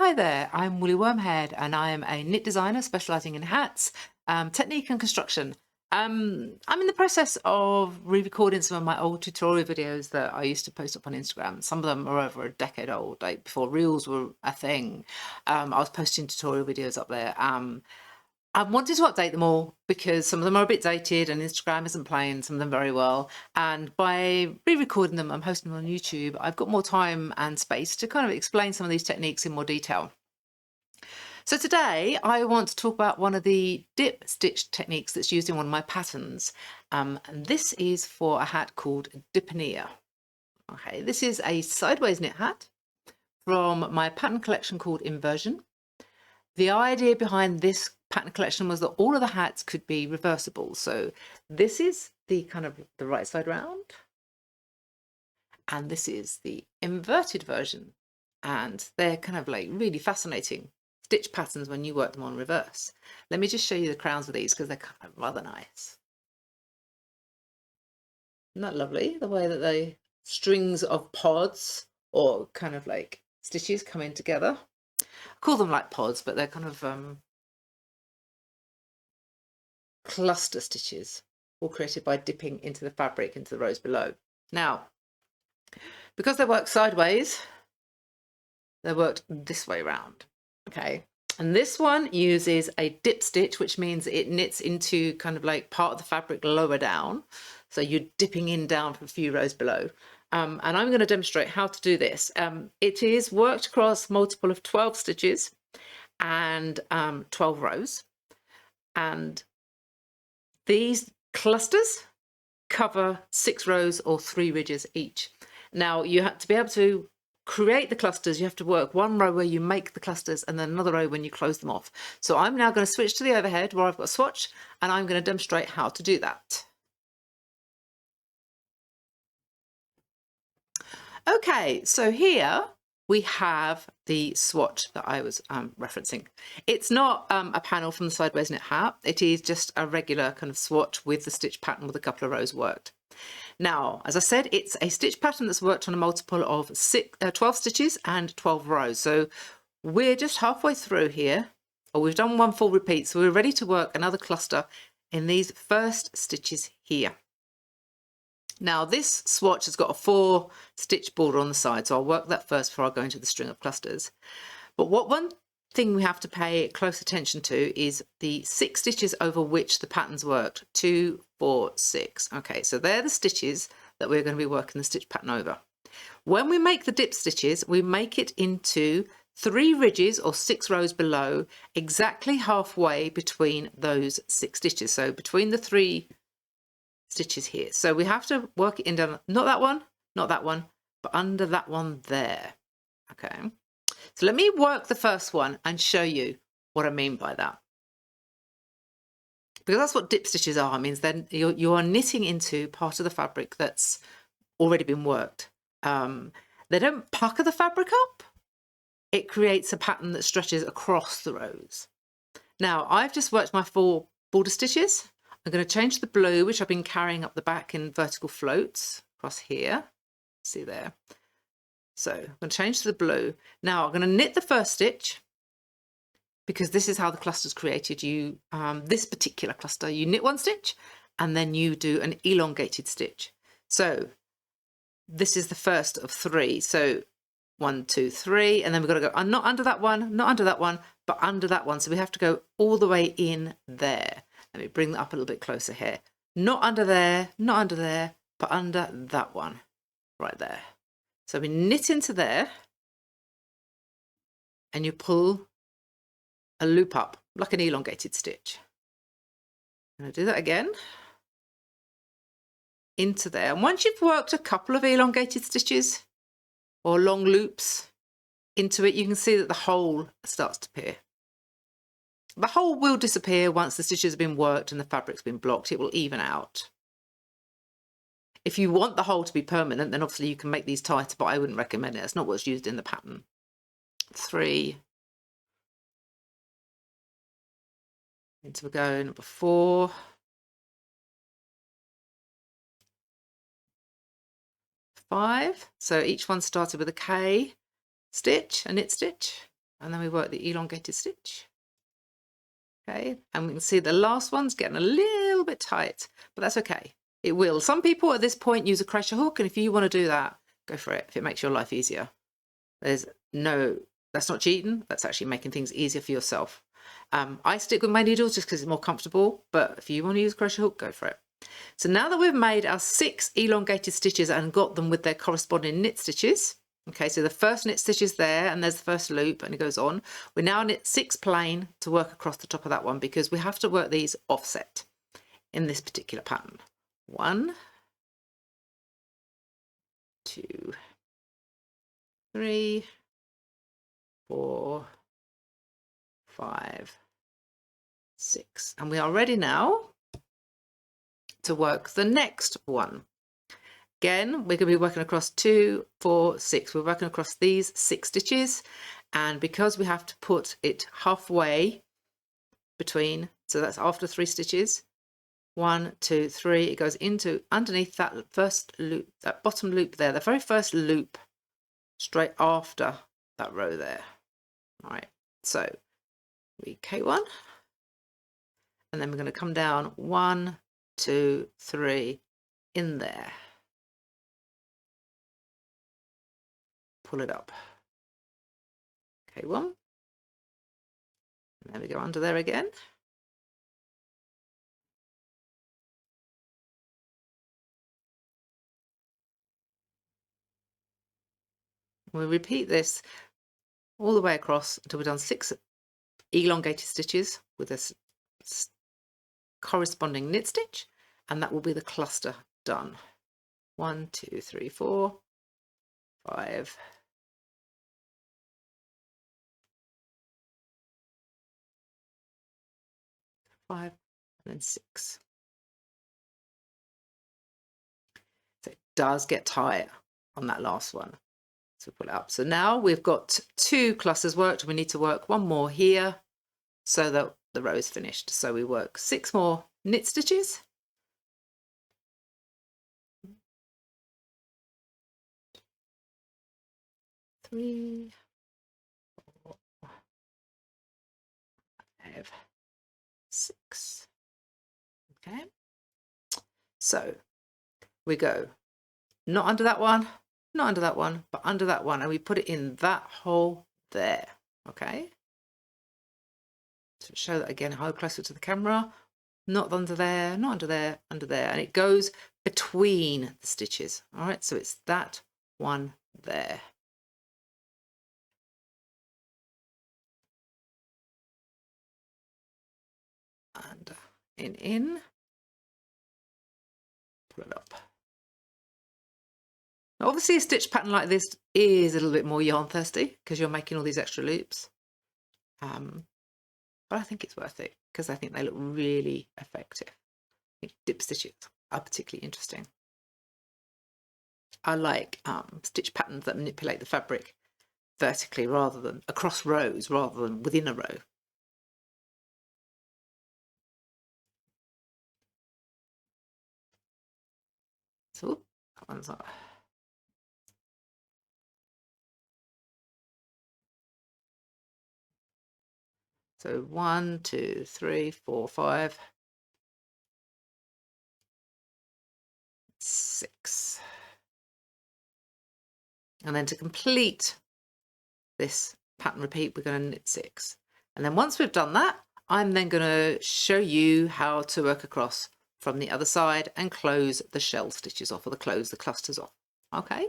Hi there, I'm Woolly Wormhead and I am a knit designer specialising in hats, technique and construction. I'm in the process of re-recording some of my old tutorial videos that I used to post up on Instagram. Some of them are over a decade old, like before reels were a thing. I was posting tutorial videos up there. I wanted to update them all because some of them are a bit dated and Instagram isn't playing some of them very well. And by re-recording them and posting them on YouTube, I've got more time and space to kind of explain some of these techniques in more detail. So today I want to talk about one of the dip stitch techniques that's used in one of my patterns. And this is for a hat called Diponaea. Okay, this is a sideways knit hat from my pattern collection called Inversion. The idea behind this pattern collection was that all of the hats could be reversible. So this is the kind of the right side round, and this is the inverted version. And they're kind of like really fascinating stitch patterns when you work them on reverse. Let me just show you the crowns of these because they're kind of rather nice. Isn't that lovely? The way that the strings of pods or kind of like stitches come in together. I call them like pods, but they're kind of cluster stitches, all created by dipping into the fabric into the rows below. Now, because they work sideways, they worked this way around. Okay, and this one uses a dip stitch, which means it knits into kind of like part of the fabric lower down. So you're dipping in down from a few rows below. And I'm going to demonstrate how to do this. It is worked across multiple of 12 stitches and 12 rows. And these clusters cover 6 rows or 3 ridges each. Now you have to be able to create the clusters, you have to work one row where you make the clusters and then another row when you close them off. So I'm now going to switch to the overhead where I've got a swatch and I'm going to demonstrate how to do that. Okay, so here we have the swatch that I was referencing. It's not a panel from the Sideways Knit Hat, it is just a regular kind of swatch with the stitch pattern with a couple of rows worked. Now, as I said, it's a stitch pattern that's worked on a multiple of 12 stitches and 12 rows. So we're just halfway through here, or we've done one full repeat, so we're ready to work another cluster in these first stitches here. Now this swatch has got a 4 stitch border on the side, so I'll work that first before I go into the string of clusters. But one thing we have to pay close attention to is the 6 stitches over which the pattern's worked. 2, 4, 6. Okay, so they're the stitches that we're going to be working the stitch pattern over. When we make the dip stitches, we make it into 3 ridges or 6 rows below, exactly halfway between those 6 stitches. So between the 3 stitches here. So we have to work it in down, not that one, but under that one there. Okay. So let me work the first one and show you what I mean by that. Because that's what dip stitches are. It means then you are knitting into part of the fabric that's already been worked. They don't pucker the fabric up. It creates a pattern that stretches across the rows. Now I've just worked my 4 border stitches. I'm going to change the blue, which I've been carrying up the back in vertical floats across here. See there. So I'm going to change to the blue. Now I'm going to knit the first stitch because this is how the cluster is created. You this particular cluster, you knit 1 stitch and then you do an elongated stitch. So this is the first of 3. So 1, 2, 3, and then we've got to go not under that one, not under that one, but under that one. So we have to go all the way in there. Let me bring that up a little bit closer here. Not under there, but under that one right there. So we knit into there and you pull a loop up like an elongated stitch. I'm going to do that again. Into there. And once you've worked a couple of elongated stitches or long loops into it, you can see that the hole starts to appear. The hole will disappear once the stitches have been worked and the fabric's been blocked. It will even out. If you want the hole to be permanent, then obviously you can make these tighter, but I wouldn't recommend it. It's not what's used in the pattern. 3. Into we go, number 4. 5. So each one started with a K stitch, a knit stitch, and then we work the elongated stitch. Okay, and we can see the last one's getting a little bit tight, but that's okay. It will. Some people at this point use a crochet hook, and if you want to do that, go for it. If it makes your life easier, that's not cheating. That's actually making things easier for yourself. I stick with my needles just because it's more comfortable, but if you want to use a crochet hook, go for it. So now that we've made our 6 elongated stitches and got them with their corresponding knit stitches, okay, so the first knit stitch is there and there's the first loop and it goes on. We now knit 6 plain to work across the top of that one because we have to work these offset in this particular pattern. 1, 2, 3, 4, 5, 6. And we are ready now to work the next one. Again, we're going to be working across 2, 4, 6. We're working across these 6 stitches, and because we have to put it halfway between, so that's after 3 stitches, 1, 2, 3, it goes into underneath that first loop, that bottom loop there, the very first loop straight after that row there. All right, so we K1, and then we're going to come down 1, 2, 3 in there. Pull it up. K1. And then we go under there again. We'll repeat this all the way across until we've done 6 elongated stitches with a corresponding knit stitch, and that will be the cluster done. 1, 2, 3, 4, 5, 5, and then 6. So it does get tight on that last one. So pull it up. So now we've got 2 clusters worked. We need to work 1 more here so that the row is finished. So we work 6 more knit stitches. 3, 4, 5, 6. Okay. So we go not under that one, not under that one, but under that one, and we put it in that hole there. Okay. So show that again, hold closer to the camera. Not under there, not under there, under there, and it goes between the stitches. All right, so it's that one there. And in, pull it up. Now, obviously a stitch pattern like this is a little bit more yarn thirsty because you're making all these extra loops. But I think it's worth it because I think they look really effective. I think dip stitches are particularly interesting. I like stitch patterns that manipulate the fabric vertically rather than across rows rather than within a row. So that one's up. So 1, 2, 3, 4, 5, 6. And then to complete this pattern repeat, we're going to knit 6. And then once we've done that, I'm then going to show you how to work across from the other side and close the shell stitches off, or close the clusters off. Okay.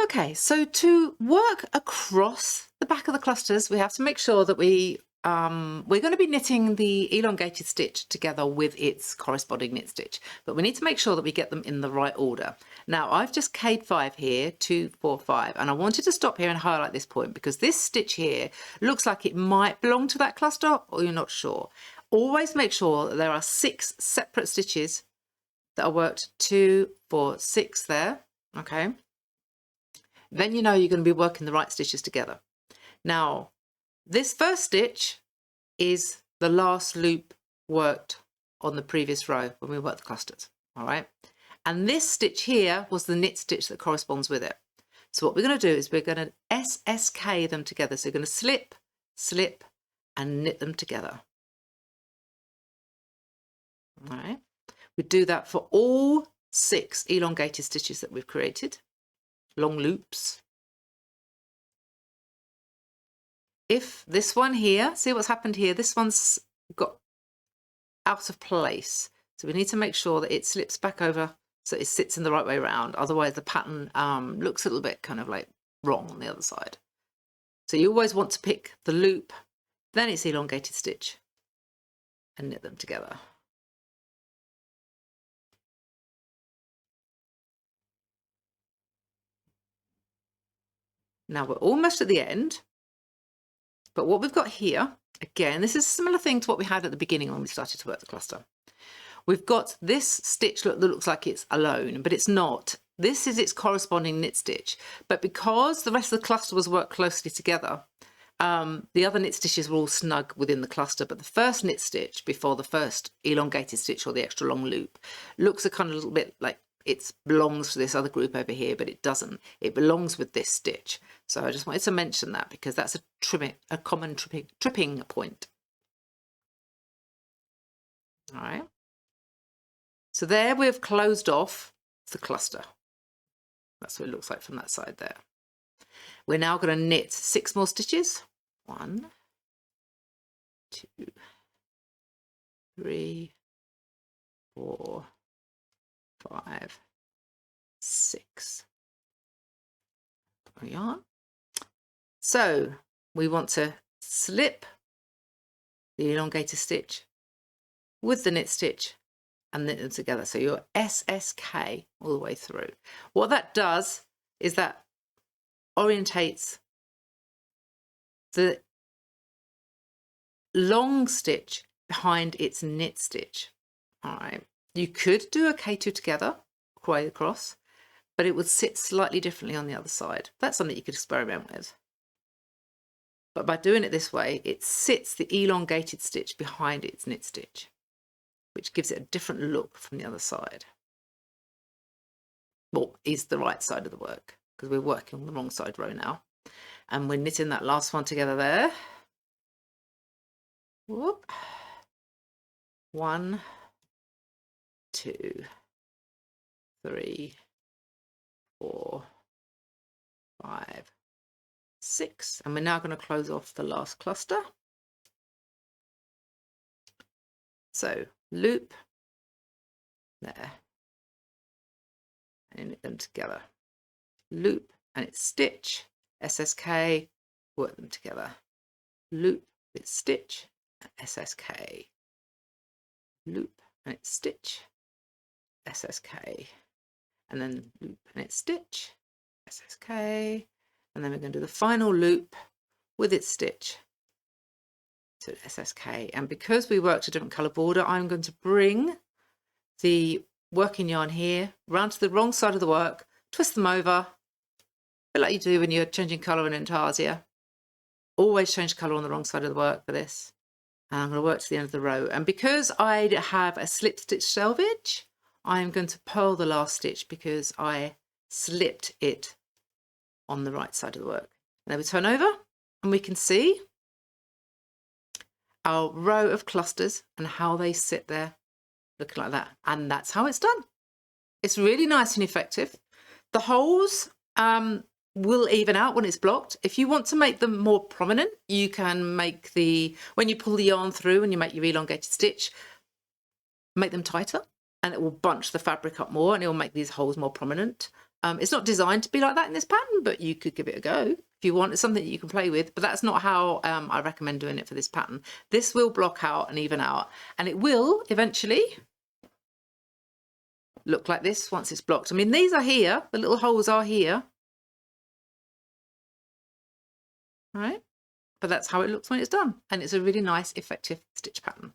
Okay, so to work across the back of the clusters, we have to make sure that we're going to be knitting the elongated stitch together with its corresponding knit stitch, but we need to make sure that we get them in the right order. Now I've just K'd 5 here, 2, 4, 5, and I wanted to stop here and highlight this point because this stitch here looks like it might belong to that cluster, or you're not sure. Always make sure that there are 6 separate stitches that are worked 2, 4, 6 there, okay? Then you know you're going to be working the right stitches together. Now, this first stitch is the last loop worked on the previous row when we worked the clusters, all right? And this stitch here was the knit stitch that corresponds with it. So what we're going to do is we're going to SSK them together. So you're going to slip, slip, and knit them together. All right. We do that for all 6 elongated stitches that we've created, long loops. If this one here, see what's happened here, this one's got out of place. So we need to make sure that it slips back over so it sits in the right way around. Otherwise the pattern looks a little bit kind of like wrong on the other side. So you always want to pick the loop, then it's elongated stitch, and knit them together. Now we're almost at the end, but what we've got here, again, this is a similar thing to what we had at the beginning when we started to work the cluster. We've got this stitch that looks like it's alone, but it's not. This is its corresponding knit stitch, but because the rest of the cluster was worked closely together, the other knit stitches were all snug within the cluster, but the first knit stitch before the first elongated stitch or the extra long loop looks a kind of little bit like it belongs to this other group over here, but it doesn't. It belongs with this stitch. So I just wanted to mention that because that's a common tripping point. All right. So there we've closed off the cluster. That's what it looks like from that side there. We're now going to knit 6 more stitches. 1, 2, 3, 4, 5, 6. There we are. So we want to slip the elongated stitch with the knit stitch and knit them together. So your SSK all the way through. What that does is that orientates the long stitch behind its knit stitch. All right. You could do a K2 together, all the way across, but it would sit slightly differently on the other side. That's something you could experiment with. But by doing it this way, it sits the elongated stitch behind its knit stitch, which gives it a different look from the other side. Well, is the right side of the work, because we're working on the wrong side row now. And we're knitting that last one together there. Whoop. 1, 2, 3, 4, 5, 6. And we're now going to close off the last cluster. So loop there and knit them together. Loop and it's stitch, SSK, work them together. Loop, it's stitch, SSK. Loop and it's stitch, SSK. And then loop and it's stitch, SSK. And then we're going to do the final loop with its stitch to SSK. And because we worked a different colour border, I'm going to bring the working yarn here round to the wrong side of the work, twist them over, a bit like you do when you're changing colour in intarsia. Always change colour on the wrong side of the work for this. And I'm going to work to the end of the row. And because I have a slip stitch selvage, I'm going to purl the last stitch because I slipped it on the right side of the work. And then we turn over and we can see our row of clusters and how they sit there looking like that. And that's how it's done. It's really nice and effective. The holes will even out when it's blocked. If you want to make them more prominent, you can make when you pull the yarn through and you make your elongated stitch, make them tighter and it will bunch the fabric up more and it will make these holes more prominent. It's not designed to be like that in this pattern, but you could give it a go if you want. It's something that you can play with, but that's not how I recommend doing it for this pattern. This will block out and even out, and it will eventually look like this once it's blocked. I mean, these are here, the little holes are here. All right, but that's how it looks when it's done, and it's a really nice, effective stitch pattern.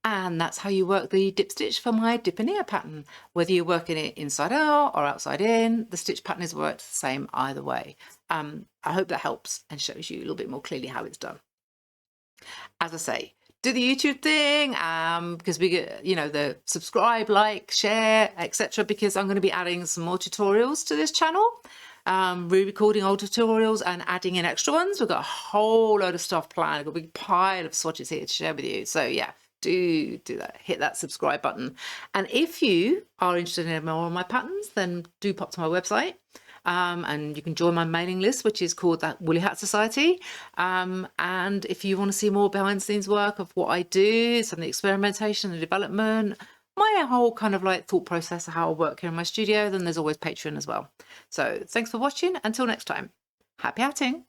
And that's how you work the dip stitch for my Diponaea pattern. Whether you're working it inside out or outside in, the stitch pattern is worked the same either way. I hope that helps and shows you a little bit more clearly how it's done. As I say, do the YouTube thing, because we get, you know, the subscribe, like, share, etc. Because I'm going to be adding some more tutorials to this channel, re-recording old tutorials and adding in extra ones. We've got a whole load of stuff planned. I've got a big pile of swatches here to share with you. So yeah, do that. Hit that subscribe button. And if you are interested in more of my patterns, then do pop to my website. And you can join my mailing list, which is called that Woolly Hat Society. And if you want to see more behind the scenes work of what I do, some of the experimentation and development, my whole kind of like thought process of how I work here in my studio, then there's always Patreon as well. So thanks for watching. Until next time, happy hatting.